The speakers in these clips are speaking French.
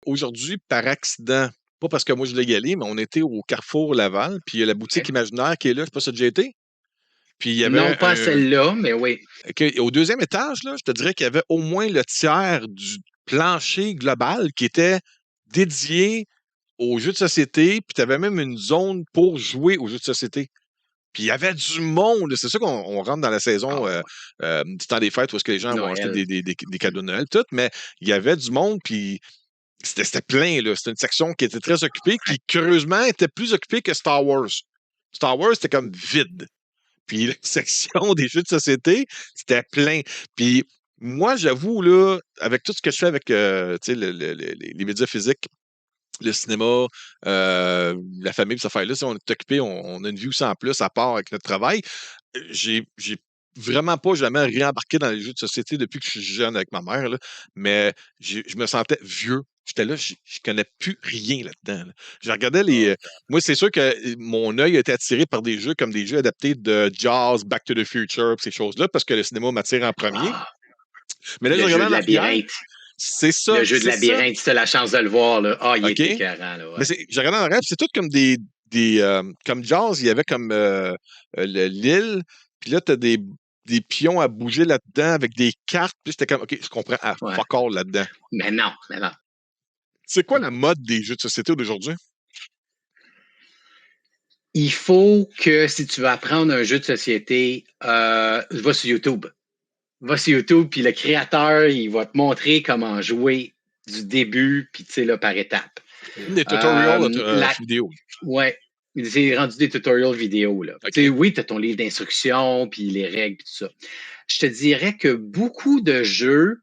Aujourd'hui, par accident, pas parce que moi je voulais y aller, mais on était au Carrefour Laval, puis il y a la boutique OK. imaginaire qui est là, je sais pas si tu as déjà été? Puis il y Non, avait pas celle-là, mais oui. au deuxième étage, là, je te dirais qu'il y avait au moins le tiers du plancher global qui était dédié aux jeux de société, puis tu avais même une zone pour jouer aux jeux de société. Puis il y avait du monde. C'est sûr qu'on rentre dans la saison Ah ouais, ouais. du temps des fêtes où est-ce que les gens vont acheter Noël. des cadeaux de Noël, tout, mais il y avait du monde, puis c'était plein, là. C'était une section qui était très occupée, qui, curieusement, était plus occupée que Star Wars. Star Wars, c'était comme vide. Puis la section des jeux de société, c'était plein. Puis moi, j'avoue, là, avec tout ce que je fais avec tu sais, les médias physiques, le cinéma, la famille, cette affaire-là, si on est occupé, on a une vie aussi en plus à part avec notre travail. J'ai vraiment pas jamais réembarqué dans les jeux de société depuis que je suis jeune avec ma mère, là, mais je me sentais vieux. J'étais là, je connais plus rien là-dedans. Là. Je regardais les. Oh, Moi, c'est sûr que mon œil a été attiré par des jeux comme des jeux adaptés de Jaws, Back to the Future, pis ces choses-là, parce que le cinéma m'attire en premier. ah, Mais là, je le jeu regardais de en arrière, labyrinthe. c'est Le ça, jeu de c'est ça. labyrinthe, si tu as la chance de le voir, là. Ah, il OK? est écœurant, là, Mais ouais. j'ai regardé en arrière, puis c'est tout comme comme Jaws, il y avait comme l'île, puis là, tu as des pions à bouger là-dedans avec des cartes, puis j'étais comme, OK, je comprends, Ouais. fuck all là-dedans. Mais non, mais non. C'est quoi la mode des jeux de société d'aujourd'hui? Il faut que si tu veux apprendre un jeu de société, va sur YouTube. Va sur YouTube, puis le créateur, il va te montrer comment jouer du début, puis tu sais, là, par étapes. Des tutorials La, vidéo. ouais, c'est rendu des tutorials vidéo, là. Tu sais, OK. oui, tu as ton livre d'instruction, puis les règles, puis tout ça. Je te dirais que beaucoup de jeux,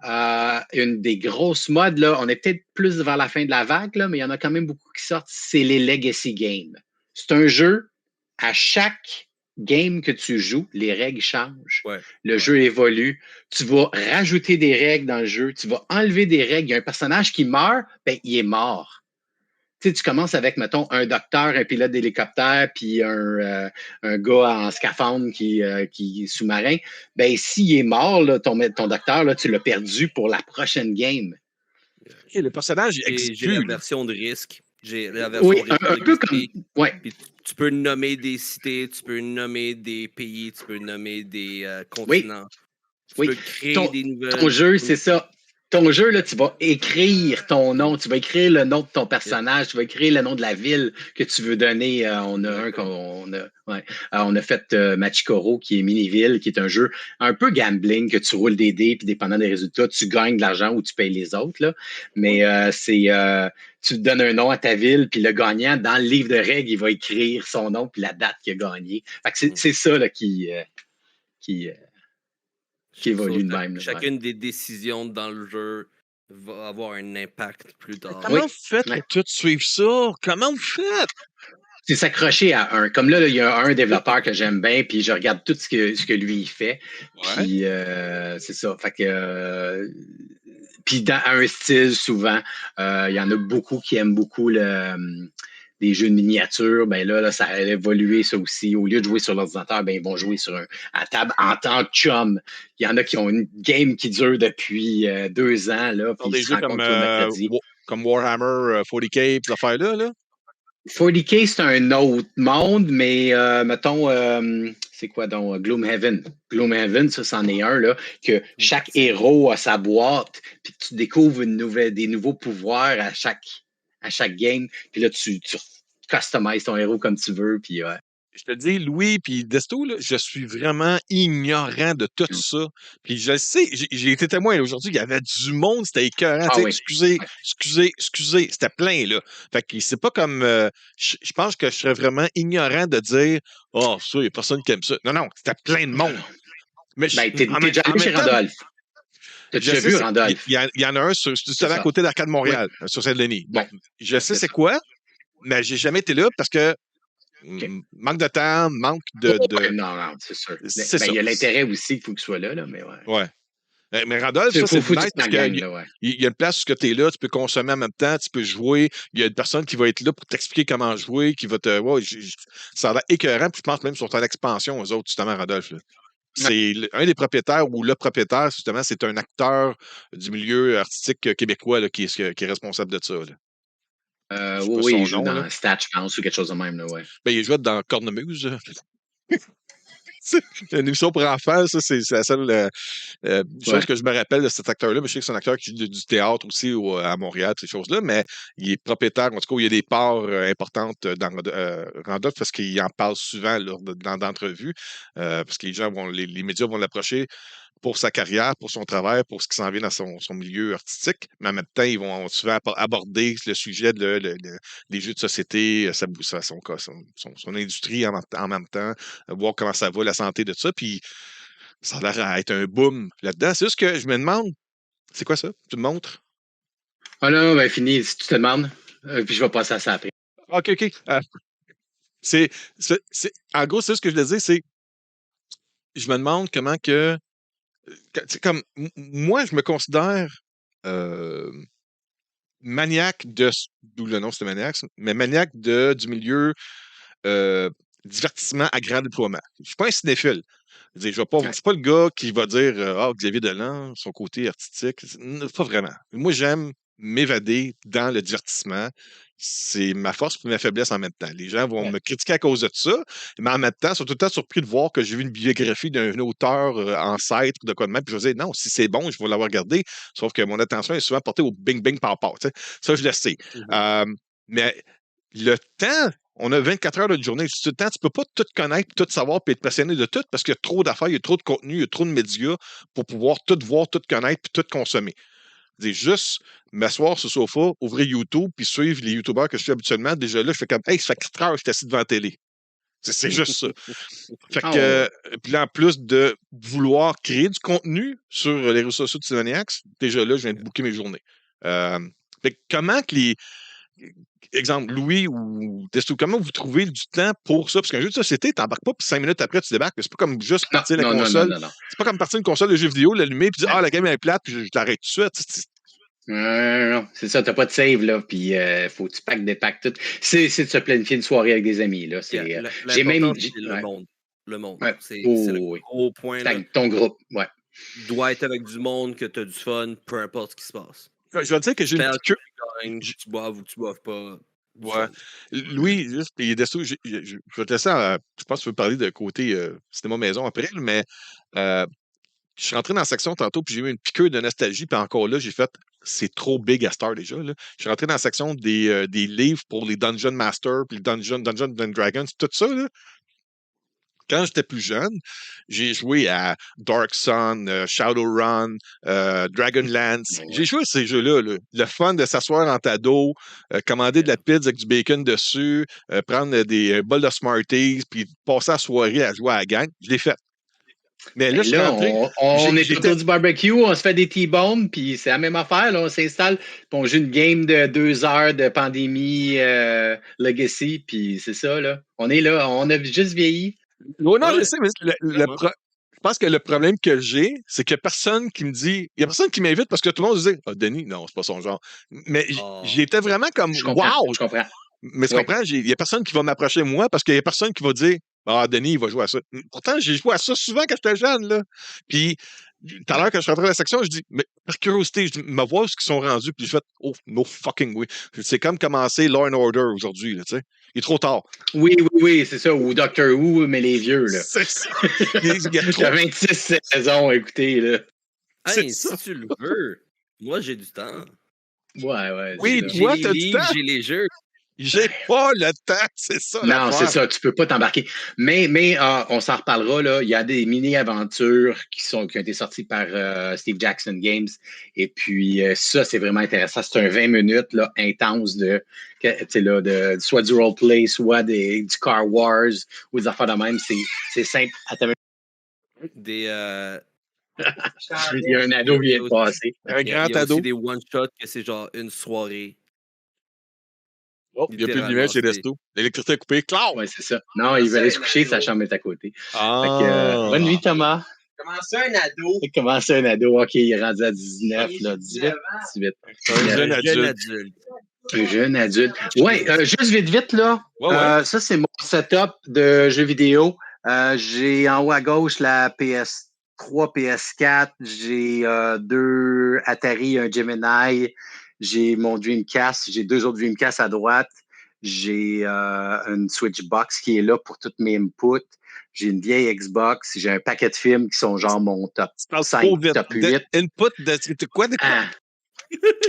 une des grosses modes, là, on est peut-être plus vers la fin de la vague, là, mais il y en a quand même beaucoup qui sortent, c'est les legacy games. C'est un jeu, à chaque game que tu joues, les règles changent. Ouais. Le jeu évolue. Tu vas rajouter des règles dans le jeu. Tu vas enlever des règles. Il y a un personnage qui meurt, ben, il est mort. Tu sais, tu commences avec, mettons, un docteur, un pilote d'hélicoptère, puis un gars en scaphandre qui est sous-marin. Ben, s'il est mort, là, ton docteur, là, tu l'as perdu pour la prochaine game. OK, le personnage, il J'ai n'existe la plus, là. version de risque. J'ai la Oui, version risque un peu comme. exister. Ouais. Puis tu peux nommer des cités, tu peux nommer des pays, tu peux nommer des Oui. continents. Tu Oui. peux créer des nouvelles. Ton jeu, c'est ça. Ton jeu, là, tu vas écrire ton nom, tu vas écrire le nom de ton personnage, tu vas écrire le nom de la ville que tu veux donner. On a un on a fait Machikoro, qui est Miniville, qui est un jeu un peu gambling, que tu roules des dés, puis dépendant des résultats, tu gagnes de l'argent ou tu payes les autres. Là. Mais tu donnes un nom à ta ville, puis le gagnant, dans le livre de règles, il va écrire son nom puis la date qu'il a gagné. Fait que c'est ça là, qui évolue de même. Là, chacune des décisions dans le jeu va avoir un impact plus tard. Comment vous faites Ouais. pour tout suivre ça? Comment vous faites? C'est s'accrocher à un. Comme là, il y a un développeur que j'aime bien, puis je regarde tout ce que lui il fait. Ouais. Puis c'est ça. Fait que puis dans un style souvent, il y en a beaucoup qui aiment beaucoup des jeux de miniature. Ben là, ça a évolué ça aussi. Au lieu de jouer sur l'ordinateur, ben ils vont jouer à table en tant que chum. Il y en a qui ont une game qui dure depuis 2 ans là, puis Des ils se jeux comme, rencontrent tous le mercredi. comme Warhammer 40K, ces affaires-là, là? 40K, c'est un autre monde, mais mettons, c'est quoi donc Gloomhaven? Gloomhaven, ça, c'en est un, là, que chaque héros a sa boîte, puis tu découvres des nouveaux pouvoirs à chaque game, puis là, tu customises ton héros comme tu veux, puis ouais. Je te dis, Louis puis Desto, là, je suis vraiment ignorant de tout ça. Puis je le sais, j'ai été témoin aujourd'hui, il y avait du monde, c'était écœurant. Ah oui. Excusez, c'était plein, là. Fait que c'est pas comme. Je pense que je serais vraiment ignorant de dire oh, ça, il n'y a personne qui aime ça. Non, c'était plein de monde. Mais Ben, t'es déjà allé chez Randolph. T'as déjà vu Randolph? Il y en a un juste à côté d'Arcade Montréal, sur Saint-Denis. Bon, je sais c'est quoi, mais j'ai jamais été là parce que. Okay. Manque de temps, manque de. Non, c'est sûr. C'est ça. Il y a l'intérêt aussi qu'il faut que tu sois là, mais ouais. Ouais. Mais Randolph, ça, c'est nice parce qu'il y a une place où tu es là, tu peux consommer en même temps, tu peux jouer. Il y a une personne qui va être là pour t'expliquer comment jouer, qui va te. Ouais, ça a l'air écœurant, puis je pense même sur ton expansion, aux autres, justement, Randolph. Là. c'est un des propriétaires ou le propriétaire, justement, c'est un acteur du milieu artistique québécois là, qui est responsable de ça. Là. Oui, il joue nom, là. dans Stat, je pense, ou quelque chose de même. Là, ouais. Ben, il jouait dans Cornemuse. C'est une émission pour enfants, ça, c'est la seule chose que je me rappelle de cet acteur-là. Mais je sais que c'est un acteur qui joue du théâtre aussi à Montréal, ces choses-là, mais il est propriétaire, en tout cas, il y a des parts importantes dans Randolph parce qu'il en parle souvent lors d'entrevues, parce que les médias vont l'approcher pour sa carrière, pour son travail, pour ce qui s'en vient dans son milieu artistique, mais en même temps, ils vont souvent aborder le sujet des jeux de société, son industrie en même temps, voir comment ça va, la santé de ça, puis ça a l'air à être un boom là-dedans. C'est juste que je me demande, c'est quoi ça? Tu me montres? Ah non, ben fini, si tu te demandes, puis je vais passer à ça après. OK. En gros, c'est ce que je voulais dire, c'est je me demande comment que comme moi, je me considère maniaque d'où le nom c'est maniaque, mais maniaque du milieu divertissement à grand déploiement. Je suis pas un cinéphile. Je ne suis pas le gars qui va dire Xavier Dolan, son côté artistique. Pas vraiment. Moi, j'aime m'évader dans le divertissement. C'est ma force et ma faiblesse en même temps. Les gens vont me critiquer à cause de ça, mais en même temps, ils sont tout le temps surpris de voir que j'ai vu une biographie d'un auteur ancêtre de quoi de même. Puis je vais dire, non, si c'est bon, je vais l'avoir regardé. Sauf que mon attention est souvent portée au bing-bing par-par. Ça, je le sais. Mais le temps, on a 24 heures de journée. Sur le temps, tu ne peux pas tout connaître, tout savoir et être passionné de tout parce qu'il y a trop d'affaires, il y a trop de contenu, il y a trop de médias pour pouvoir tout voir, tout connaître et tout consommer. C'est juste m'asseoir sur le sofa, ouvrir YouTube puis suivre les YouTubers que je suis habituellement. Déjà là, je fais comme hey, ça fait 4 heures que je suis assis devant la télé. C'est juste ça. Fait que, puis là, en plus de vouloir créer du contenu sur les réseaux sociaux de Cinemaniacs, déjà là, je viens de booker mes journées. Fait que comment que exemple, Louis ou Testo, comment vous trouvez du temps pour ça? Parce qu'un jeu de société, tu n'embarques pas, puis 5 minutes après, tu débarques. C'est pas comme juste partir la console. C'est pas comme partir une console de jeu vidéo, l'allumer, puis dire la game est plate, puis je l'arrête tout de suite. Non, c'est ça, t'as pas de save, là, puis faut que tu packs des packs tout. C'est de se planifier une soirée avec des amis, là. J'ai même... Le monde. Le monde. Ouais. C'est le gros point. Là. Ton groupe, ouais. Doit être avec du monde, que tu as du fun, peu importe ce qui se passe. Je vais te dire que j'ai une piqûre. Tu boives ou tu boives pas. Ouais. Louis, juste, et Desto, je vais te laisser, je pense que tu veux parler de côté cinéma maison après, mais je suis rentré dans la section tantôt, puis j'ai eu une piqûre de nostalgie, puis encore là, j'ai fait, c'est trop big à Star déjà. Là. Je suis rentré dans la section des livres pour les Dungeon Master, puis les Dungeon Dragons, tout ça, là. Quand j'étais plus jeune, j'ai joué à Dark Sun, Shadowrun, Dragonlance. J'ai joué à ces jeux-là. Là. Le fun de s'asseoir en ta dos, commander de la pizza avec du bacon dessus, prendre des bols de Smarties, puis passer la soirée à jouer à la gang. Je l'ai fait. Mais là, je suis rentré. On est autour du barbecue, on se fait des T-bombs, puis c'est la même affaire. Là, on s'installe, puis on joue une game de 2 heures de pandémie Legacy, puis c'est ça. Là. On est là, on a juste vieilli. Non, je sais, mais je pense que le problème que j'ai, c'est qu'il n'y a personne qui me dit. Il n'y a personne qui m'invite parce que tout le monde se dit Denis, non, c'est pas son genre. Mais j'étais vraiment comme wow! Je comprends. Mais tu comprends, il n'y a personne qui va m'approcher moi parce qu'il n'y a personne qui va dire Denis, il va jouer à ça. Pourtant, j'ai joué à ça souvent quand j'étais jeune, là. Puis tout à l'heure, quand je suis rentré dans la section, je dis, mais par curiosité, je me vois où ils sont rendus, puis je fais, oh, no fucking way. C'est comme commencer Law and Order aujourd'hui, là, tu sais. Il est trop tard. Oui, c'est ça. Ou Doctor Who, mais les vieux, là. C'est ça. T'as 26 saisons à écouter, là. Hey, si tu le veux, moi, j'ai du temps. Ouais. Oui, toi, t'as du temps. J'ai les jeux. J'ai pas le temps, c'est ça. Non, c'est ça, tu peux pas t'embarquer. Mais on s'en reparlera, là. Il y a des mini-aventures qui ont été sorties par Steve Jackson Games. Et puis, ça, c'est vraiment intéressant. C'est un 20 minutes là, intense soit du roleplay, soit du Car Wars ou des affaires de même. C'est simple. Attends. Il y a un ado qui vient de passer. Un grand ado. Il y a aussi des one-shots que c'est genre une soirée. Oh, il n'y a plus de lumière chez Desto. L'électricité est coupée. Claude! Oui, c'est ça. Non, il veut aller se coucher, sa chambre est à côté. Bonne nuit, Thomas. Comment ça, un ado? OK, il est rendu à 19, là, 18. Un jeune adulte. Un jeune adulte. Oui, juste vite, là. Ça, c'est mon setup de jeux vidéo. J'ai en haut à gauche la PS3, PS4. J'ai 2 Atari, un Gemini. J'ai mon Dreamcast. J'ai 2 autres Dreamcast à droite. J'ai une Switchbox qui est là pour toutes mes inputs. J'ai une vieille Xbox. J'ai un paquet de films qui sont genre mon top Tu parles 5, trop vite. top 8. Input de quoi? Ah.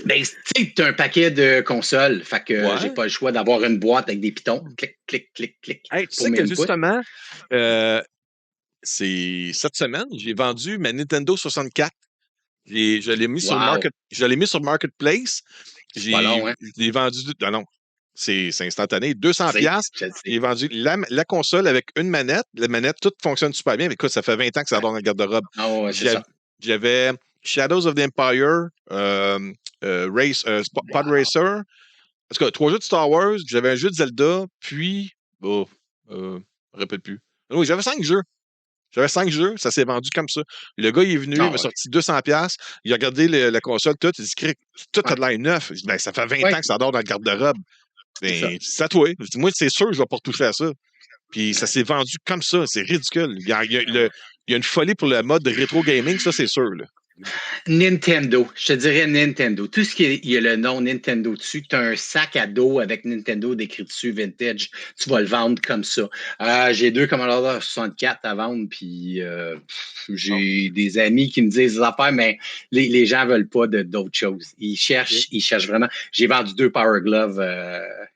Ben, tu sais, t'as un paquet de consoles. Fait que Ouais. j'ai pas le choix d'avoir une boîte avec des pitons. Clic, clic, clic, clic. Hey, tu pour sais mes que inputs. justement, c'est cette semaine, j'ai vendu ma Nintendo 64. Je l'ai mis sur Marketplace. C'est pas long, hein? Je l'ai vendu. Non, c'est instantané. 200$. Je le sais. J'ai vendu la console avec une manette. La manette, tout fonctionne super bien. Mais écoute, ça fait 20 ans que ça dort dans le garde-robe. Ah ouais, c'est ça. J'avais Shadows of the Empire, Pod Racer. En tout cas, 3 jeux de Star Wars. J'avais un jeu de Zelda. Puis, je me rappelle plus. Oui, j'avais 5 jeux. Ça s'est vendu comme ça. Le gars, il est venu, il m'a sorti 200$. Il a regardé la console, tout. Il dit, tout a de l'air neuf. Je dis, ben, ça fait 20 ans que ça dort dans le garde-robe. Ben, c'est à toi. Moi, c'est sûr, je vais pas retoucher à ça. Puis ça s'est vendu comme ça. C'est ridicule. Il y a une folie pour le mode rétro gaming, ça, c'est sûr. Là. Nintendo. Je te dirais Nintendo. Tout ce qui est, il y a le nom Nintendo dessus, tu as un sac à dos avec Nintendo décrit dessus, vintage. Tu vas le vendre comme ça. J'ai 2 Commodore 64 à vendre, puis j'ai des amis qui me disent des affaires, mais les gens veulent pas d'autres choses. Ils cherchent vraiment. J'ai vendu 2 Power Glove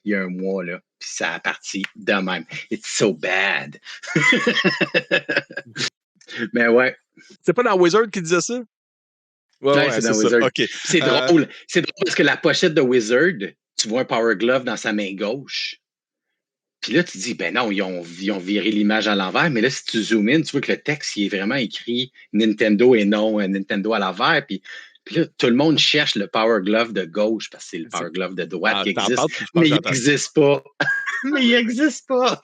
il y a un mois, là. Puis ça a parti de même. It's so bad. Mais ouais. C'est pas dans Wizard qui disait ça? Ouais, c'est dans Wizard. Okay. C'est drôle. C'est drôle parce que la pochette de Wizard, tu vois un Power Glove dans sa main gauche. Puis là, tu te dis, ben non, ils ont viré l'image à l'envers. Mais là, si tu zoomes in, tu vois que le texte, il est vraiment écrit Nintendo et non Nintendo à l'envers. Puis là, tout le monde cherche le Power Glove de gauche parce que c'est le Power Glove de droite qui existe. Mais il n'existe pas. Mais il n'existe pas.